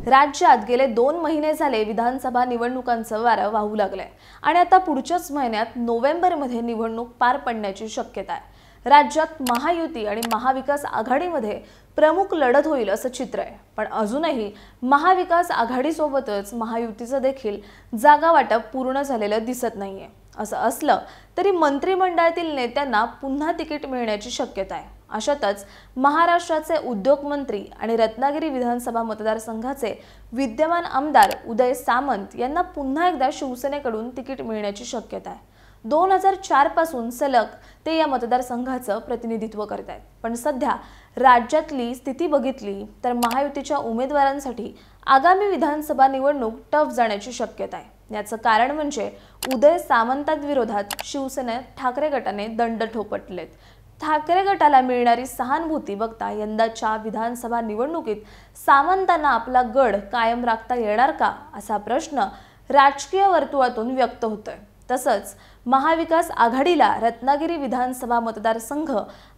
राज्यात गेले 2 महिने झाले विधानसभा निवडणुकांचं वारं वाहू लागलंय आणि आता पुढच्याच महिन्यात नोव्हेंबरमध्ये निवडणूक पार पडण्याची शक्यता आहे। राज्यात महायुती आणि महाविकास आघाडीमध्ये प्रमुख लढत होईल असं चित्र आहे, पण अजूनही महाविकास आघाडीसोबतच महायुतीचं देखील जागा वाटप पूर्ण झालेलं दिसत नाहीये। असं असलं तरी मंत्रिमंडळातील नेत्यांना पुन्हा तिकीट मिळण्याची शक्यता आहे। अशातच महाराष्ट्राचे उद्योग मंत्री आणि रत्नागिरी विधानसभा मतदारसंघाचे विद्यमान आमदार उदय सामंत यांना पुन्हा एकदा शिवसेनेकडून तिकीट मिळण्याची शक्यता आहे। 2004 पासून सलग ते या मतदारसंघाचं प्रतिनिधित्व करत आहेत, पण सध्या राज्यातली स्थिती बघितली तर महायुतीच्या उमेदवारांसाठी आगामी विधानसभा निवडणूक टफ जाण्याची शक्यता आहे। याचं कारण म्हणजे उदय सामंतांविरोधात शिवसेना ठाकरे गटाने दंड ठोपटलेत। ठाकरे गटाला मिळणारी सहानुभूती बघता यंदाच्या विधानसभा निवडणुकीत सामंतांना आपला गड कायम राखता येणार का असा प्रश्न राजकीय वर्तुळातून व्यक्त होतोय। तसंच महाविकास आघाडीला रत्नागिरी विधानसभा मतदारसंघ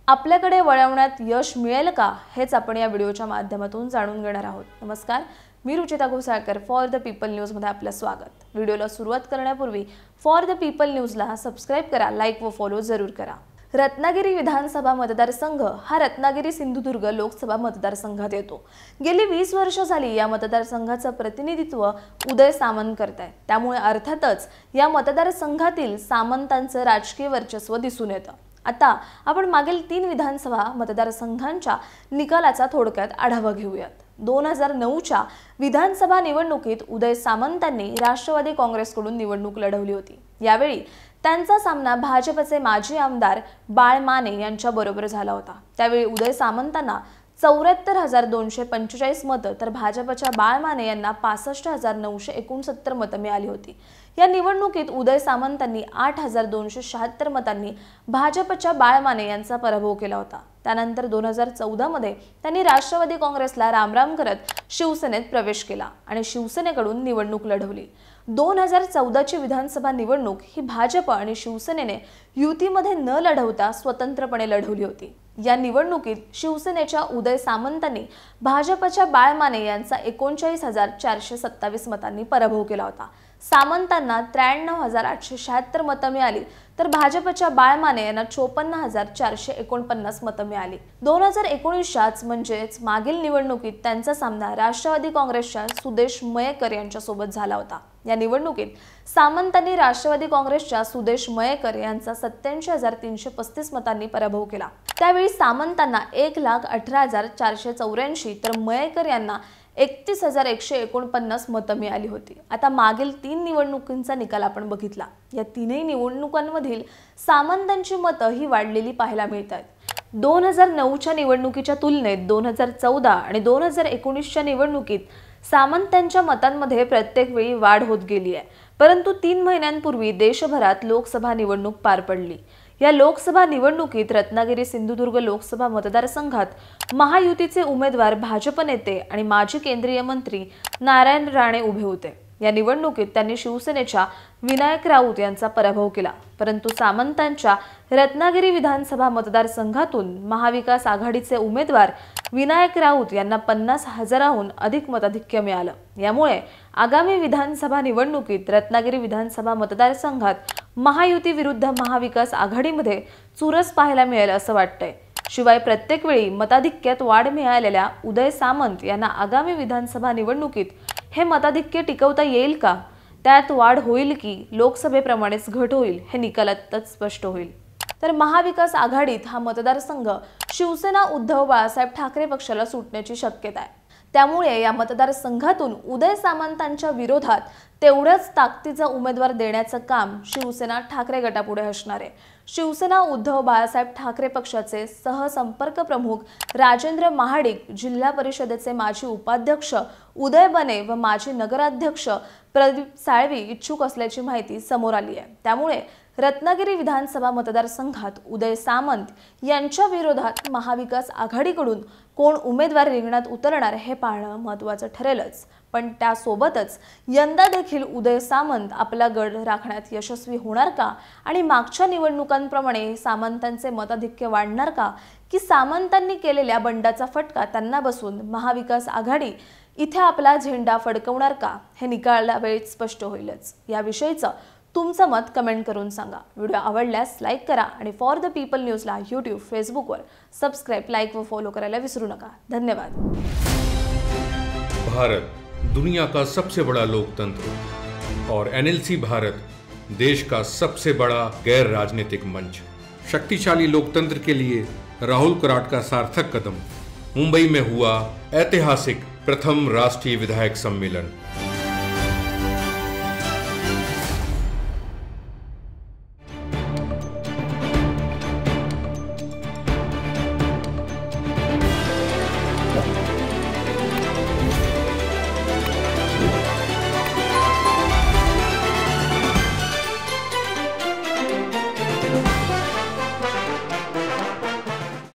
आपल्याकडे वळवण्यात यश मिळेल का हेच आपण या व्हिडिओच्या माध्यमातून जाणून घेणार आहोत। नमस्कार, मी Ruchita Ghosalkar, For The People News मध्ये आपलं स्वागत। व्हिडिओला सुरुवात करण्यापूर्वी फॉर द पीपल न्यूजला सबस्क्राइब करा, लाईक व फॉलो जरूर करा। रत्नागिरी विधानसभा मतदारसंघ हा रत्नागिरी सिंधुदुर्ग लोकसभा मतदारसंघात येतो। गेली 20 वर्ष झाली या मतदारसंघाचं प्रतिनिधित्व उदय सामंत करतायत, त्यामुळे अर्थातच या मतदारसंघातील सामंतांचं राजकीय वर्चस्व दिसून येतं। आता आपण मागील 3 विधानसभा मतदारसंघांच्या निकालाचा थोडक्यात आढावा घेऊयात। 2009च्या विधानसभा निवडणुकीत उदय सामंतांनी राष्ट्रवादी काँग्रेसकडून निवडणूक लढवली होती। यावेळी त्यांचा सामना भाजपचे माजी आमदार बाळ माने यांच्या बरोबर झाला होता। त्यावेळी उदय सामंतांना 74,245 मतं तर भाजपच्या बाळ माने यांना 65,969 मतं मिळाली होती। या निवडणुकीत उदय सामंतांनी 8,276 मतांनी भाजपच्या बाळ माने यांचा पराभव केला होता। त्यानंतर 2014 मध्ये त्यांनी राष्ट्रवादी काँग्रेसला रामराम करत शिवसेनेत प्रवेश केला आणि शिवसेनेकडून निवडणूक लढवली। 2014 ची विधानसभा निवडणूक ही भाजप आणि शिवसेनेने युतीमध्ये न लढवता स्वतंत्रपणे लढवली होती। या निवडणुकीत शिवसेनेच्या उदय सामंतांनी भाजपच्या बाळ माने यांचा 39,427 मतांनी पराभव केला होता। सामंतांना 93,876 मतं मिळाली तर भाजपच्या बाळ माने यांना 54,449 मतं मिळाली। 2019च्याच म्हणजेच मागील निवडणुकीत त्यांचा सामना राष्ट्रवादी काँग्रेसच्या सुदेश मयेकर यांच्यासोबत झाला होता। या निवडणुकीत सामंतांनी राष्ट्रवादी काँग्रेसच्या सुदेश मयेकर यांचा 87,335 मतांनी पराभव केला। त्यावेळी सामंतांना 1,18,484 तर मयेकर यांना 31,149 मतं मिळाली होती। आता मागील 3 निवडणुकांचा निकाल आपण बघितला। या तीनही निवडणुकांमधील सामंतांची मतं ही वाढलेली पाहायला मिळतात। 2009च्या निवडणुकीच्या तुलनेत 2014 आणि 2019च्या निवडणुकीत सामंतांच्या मतांमध्ये प्रत्येक वेळी वाढ होत गेली आहे, परंतु 3 महिन्यांपूर्वी देशभरात लोकसभा निवडणूक पार पडली। या लोकसभा निवडणुकीत रत्नागिरी सिंधुदुर्ग लोकसभा मतदारसंघात महायुतीचे उमेदवार भाजप नेते आणि माजी केंद्रीय मंत्री नारायण राणे उभे होते। या निवडणुकीत त्यांनी शिवसेनेच्या विनायक राऊत यांचा पराभव केला, परंतु सामंतांच्या रत्नागिरी विधानसभा मतदारसंघातून महाविकास आघाडीचे उमेदवार विनायक राऊत यांना 50,000हून अधिक मताधिक्य मिळालं। यामुळे आगामी विधानसभा निवडणुकीत रत्नागिरी विधानसभा मतदारसंघात महायुती विरुद्ध महाविकास आघाडीमध्ये चुरस पाहायला मिळेल असं वाटतंय। शिवाय प्रत्येक वेळी मताधिक्यात वाढ मिळालेल्या उदय सामंत यांना आगामी विधानसभा निवडणुकीत हे मताधिक्य टिकवता येईल का, त्यात वाढ होईल की लोकसभेप्रमाणेच घट होईल हे निकालातच स्पष्ट होईल। तर महाविकास आघाडीत हा मतदारसंघ शिवसेना उद्धव बाळासाहेब ठाकरे पक्षाला सुटण्याची शक्यता आहे। त्यामुळे या मतदारसंघातून उदय सामंतांच्या विरोधात तेवढ्याच ताकदीचा उमेदवार देण्याचं काम शिवसेना ठाकरे गटापुढे असणार आहे। शिवसेना उद्धव बाळासाहेब ठाकरे पक्षाचे सहसंपर्क प्रमुख राजेंद्र महाडिक, जिल्हा परिषदेचे माजी उपाध्यक्ष उदय बने व माजी नगराध्यक्ष प्रदीप साळवी इच्छुक असल्याची माहिती समोर आली आहे। त्यामुळे रत्नागिरी विधानसभा मतदारसंघात उदय सामंत यांच्या विरोधात महाविकास आघाडीकडून कोण उमेदवार रिंगणात उतरणार हे पाहणं महत्त्वाचं ठरेलच। पण त्यासोबतच यंदा देखील उदय सामंत आपला गड राखण्यात यशस्वी होणार का आणि मागच्या निवडणुकांप्रमाणे सामंतांचे मताधिक्य वाढणार का की सामंतांनी केलेल्या बंडाचा फटका त्यांना बसून महाविकास आघाडी इथे आपला झेंडा फडकवणार का हे निकाला वेळेत स्पष्ट होईलच। याविषयीचं तुमचं मत कमेंट करून सांगा। व्हिडिओ आवडल्यास लाईक करा आणि फॉर द पीपल न्यूजला यूट्यूब, फेसबुकवर सबस्क्राईब, लाईक व फॉलो करायला विसरू नका। धन्यवाद। भारत दुनिया का सबसे बड़ा लोकतंत्र और एनएलसी भारत देश का सबसे बड़ा गैर राजनीतिक मंच। शक्तिशाली लोकतंत्र के लिए राहुल कराट का सार्थक कदम। मुंबई में हुआ ऐतिहासिक प्रथम राष्ट्रीय विधायक सम्मेलन।